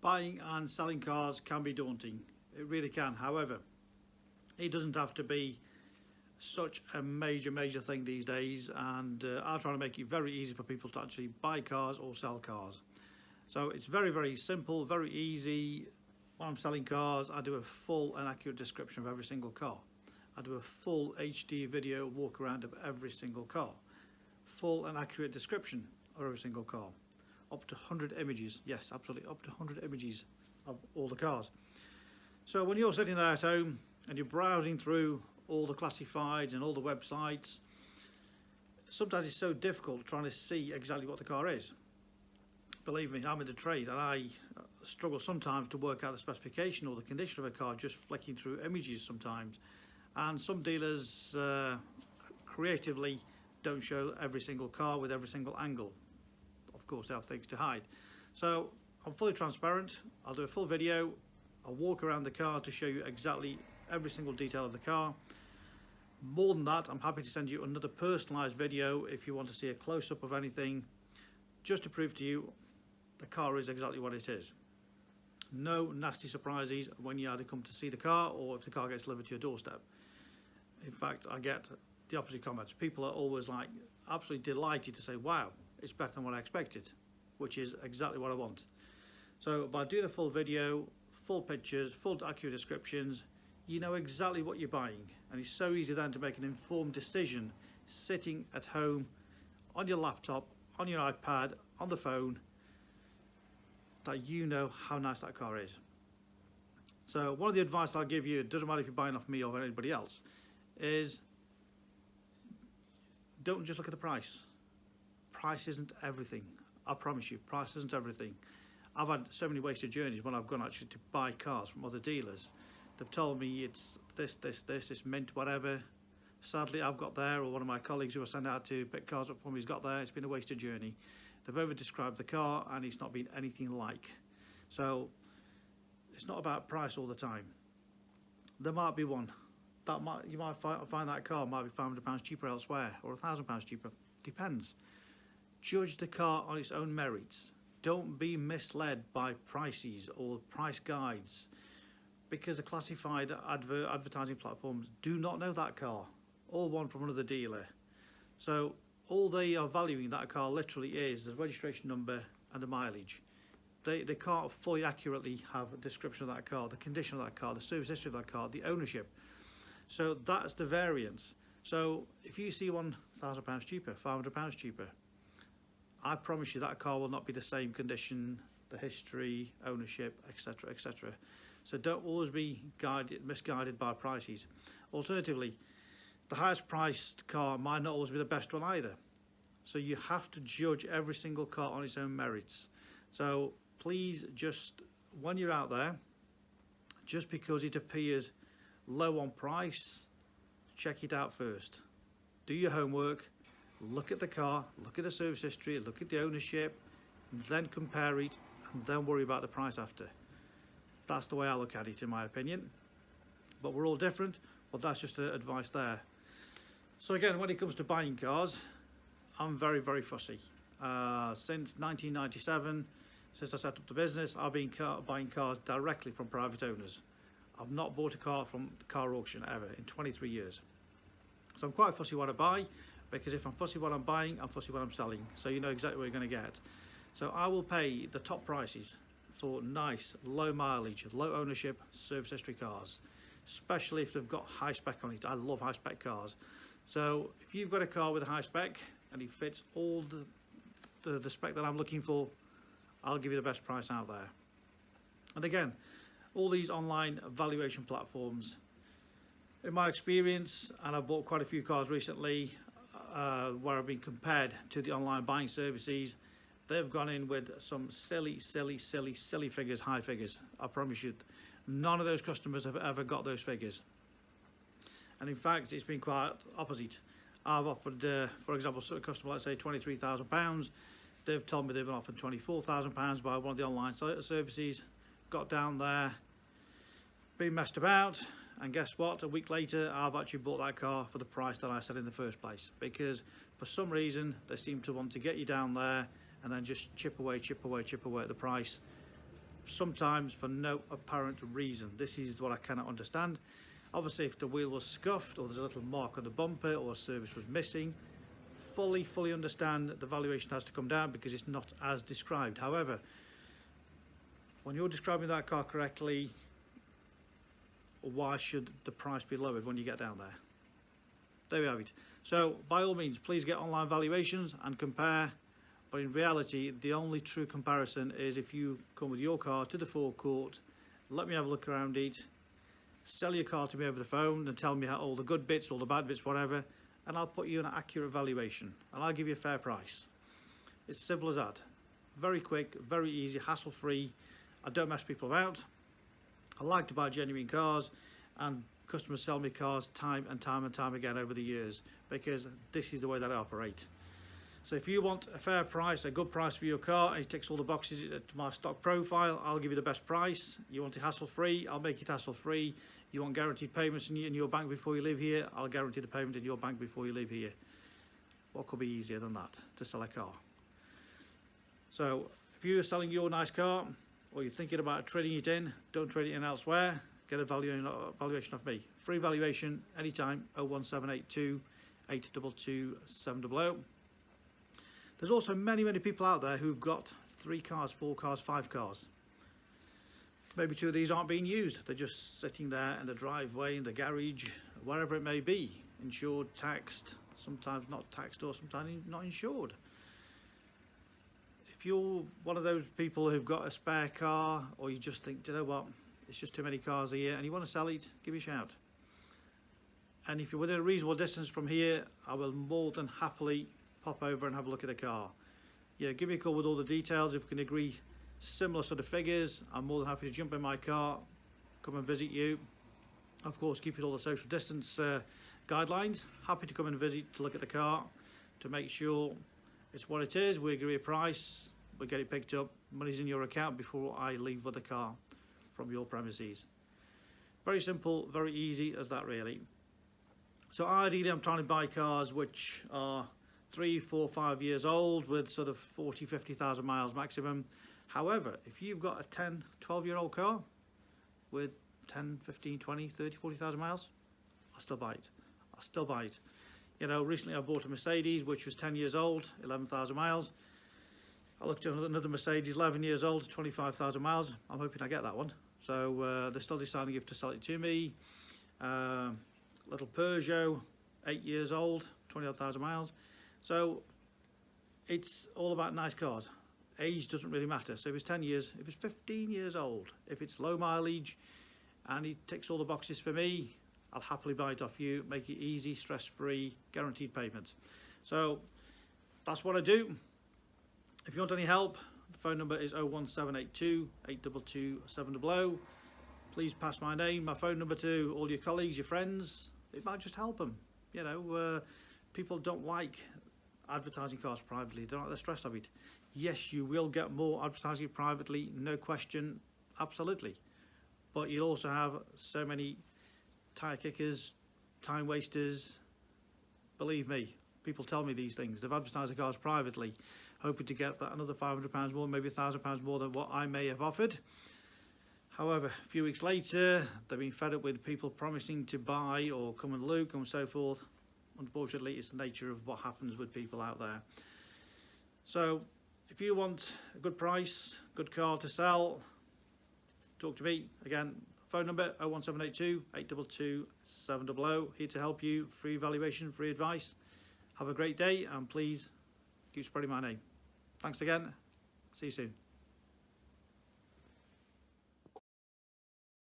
Buying and selling cars can be daunting. It really can. However, it doesn't have to be such a major thing these days, and I'm trying to make it very easy for people to actually buy cars or sell cars. So it's very simple, very easy. When I'm selling cars, I do a full and accurate description of every single car. I do a full HD video walk around of every single car. Full and accurate description of every single car. Up to 100 images, yes, absolutely, up to 100 images of all the cars. So when you're sitting there at home and you're browsing through all the classifieds and all the websites, sometimes it's so difficult trying to see exactly what the car is. Believe me, I'm in the trade and I struggle sometimes to work out the specification or the condition of a car just flicking through images sometimes. And some dealers creatively don't show every single car with every single angle. Of course, they have things to hide. So I'm fully transparent. I'll do a full video. I'll walk around the car to show you exactly every single detail of the car. More than that, I'm happy to send you another personalized video if you want to see a close-up of anything, just to prove to you the car is exactly what it is. No nasty surprises when you either come to see the car or if the car gets delivered to your doorstep. In fact, I get the opposite comments. People are always like absolutely delighted to say, wow, it's better than what I expected, which is exactly what I want. So by doing a full video, full pictures, full accurate descriptions, you know exactly what you're buying, and it's so easy then to make an informed decision sitting at home on your laptop, on your iPad, on the phone, that you know how nice that car is. So one of the advice I'll give you, it doesn't matter if you're buying off me or anybody else, is don't just look at the price. Price isn't everything. I promise you, price isn't everything. I've had so many wasted journeys when I've gone actually to buy cars from other dealers. They've told me it's this, it's mint, whatever. Sadly, I've got there, or one of my colleagues who I sent out to pick cars up for me has got there. It's been a wasted journey. They've over-described the car and it's not been anything like. So it's not about price all the time. There might be one. You might find that car might be £500 cheaper elsewhere or £1,000 cheaper. Depends. Judge the car on its own merits. Don't be misled by prices or price guides, because the classified advertising platforms do not know that car, or one from another dealer. So all they are valuing that car literally is the registration number and the mileage. They can't fully accurately have a description of that car, the condition of that car, the service history of that car, the ownership. So that's the variance. So if you see £1,000 cheaper, £500 cheaper, I promise you that car will not be the same condition, the history, ownership, etc, etc. So don't always be misguided by prices. Alternatively, the highest priced car might not always be the best one either. So you have to judge every single car on its own merits. So please, just when you're out there, just because it appears low on price, check it out first. Do your homework, look at the car, look at the service history, look at the ownership, and then compare it, and then worry about the price after. That's the way I look at it, in my opinion. But we're all different, but that's just advice there. So again, when it comes to buying cars, I'm very fussy. Since 1997, since I set up the business, I've been buying cars directly from private owners. I've not bought a car from the car auction ever in 23 years. So I'm quite fussy what I buy, because if I'm fussy what I'm buying, I'm fussy what I'm selling. So you know exactly what you're going to get. So I will pay the top prices for nice, low mileage, low ownership, service history cars, especially if they've got high spec on it. I love high spec cars. So if you've got a car with a high spec and it fits all the spec that I'm looking for, I'll give you the best price out there. And again, all these online valuation platforms, in my experience, and I've bought quite a few cars recently where I've been compared to the online buying services, they've gone in with some silly figures, high figures. I promise you, none of those customers have ever got those figures. And in fact, it's been quite opposite. I've offered, for example, a customer, let's say £23,000. They've told me they've been offered £24,000 by one of the online services. Got down there, been messed about, and guess what? A week later, I've actually bought that car for the price that I said in the first place, because for some reason they seem to want to get you down there and then just chip away at the price sometimes for no apparent reason. This is what I cannot understand. Obviously, if the wheel was scuffed or there's a little mark on the bumper or a service was missing, fully understand that the valuation has to come down because it's not as described. However, when you're describing that car correctly, why should the price be lowered when you get down there? There we have it. So by all means, please get online valuations and compare. But in reality, the only true comparison is if you come with your car to the forecourt, let me have a look around it, sell your car to me over the phone and tell me how all the good bits, all the bad bits, whatever, and I'll put you an accurate valuation and I'll give you a fair price. It's simple as that. Very quick, very easy, hassle-free. I don't mess people about. I like to buy genuine cars, and customers sell me cars time and time again over the years because this is the way that I operate. So if you want a fair price, a good price for your car, and it ticks all the boxes to my stock profile, I'll give you the best price. You want it hassle-free, I'll make it hassle-free. You want guaranteed payments in your bank before you leave here, I'll guarantee the payment in your bank before you leave here. What could be easier than that to sell a car? So if you're selling your nice car, or you're thinking about trading it in, don't trade it in elsewhere, get a valuation off me. Free valuation anytime, 01782 822 700. There's also many people out there who've got 3 cars, 4 cars, 5 cars. Maybe 2 of these aren't being used. They're just sitting there in the driveway, in the garage, wherever it may be. Insured, taxed, sometimes not taxed or sometimes not insured. If you're one of those people who've got a spare car, or you just think, do you know what, it's just too many cars here and you want to sell it, give me a shout. And if you're within a reasonable distance from here, I will more than happily pop over and have a look at the car. Yeah, give me a call with all the details. If we can agree similar sort of figures, I'm more than happy to jump in my car, come and visit you. Of course, keeping all the social distance guidelines. Happy to come and visit to look at the car to make sure it's what it is. We agree a price, we get it picked up, money's in your account before I leave with the car from your premises. Very simple, very easy as that really. So ideally I'm trying to buy cars which are 3, 4, 5 years old with sort of 40, 50,000 miles maximum. However, if you've got a 10, 12-year-old car with 10, 15, 20, 30, 40,000 miles, I'll still buy it. I'll still buy it. You know, recently I bought a Mercedes which was 10 years old, 11,000 miles. I looked at another Mercedes, 11 years old, 25,000 miles. I'm hoping I get that one. So they're still deciding if to sell it to me. Little Peugeot, 8 years old, 20,000 miles. So it's all about nice cars. Age doesn't really matter. So if it's 10 years, if it's 15 years old, if it's low mileage and it ticks all the boxes for me, I'll happily buy it off you, make it easy, stress-free, guaranteed payments. So that's what I do. If you want any help, the phone number is 01782 822 700. Please pass my name, my phone number to all your colleagues, your friends. It might just help them. You know, people don't like advertising cars privately. They don't like the stress of it. Yes, you will get more advertising privately, no question, absolutely. But you'll also have so many tyre kickers, time wasters. Believe me, people tell me these things. They've advertised the cars privately, hoping to get that another £500 more, maybe £1,000 more than what I may have offered. However, a few weeks later, they've been fed up with people promising to buy or come and look and so forth. Unfortunately, it's the nature of what happens with people out there. So, if you want a good price, good car to sell, talk to me. Again, phone number 01782 822 700. Here to help you. Free valuation, free advice. Have a great day and please keep spreading my name. Thanks again. See you soon.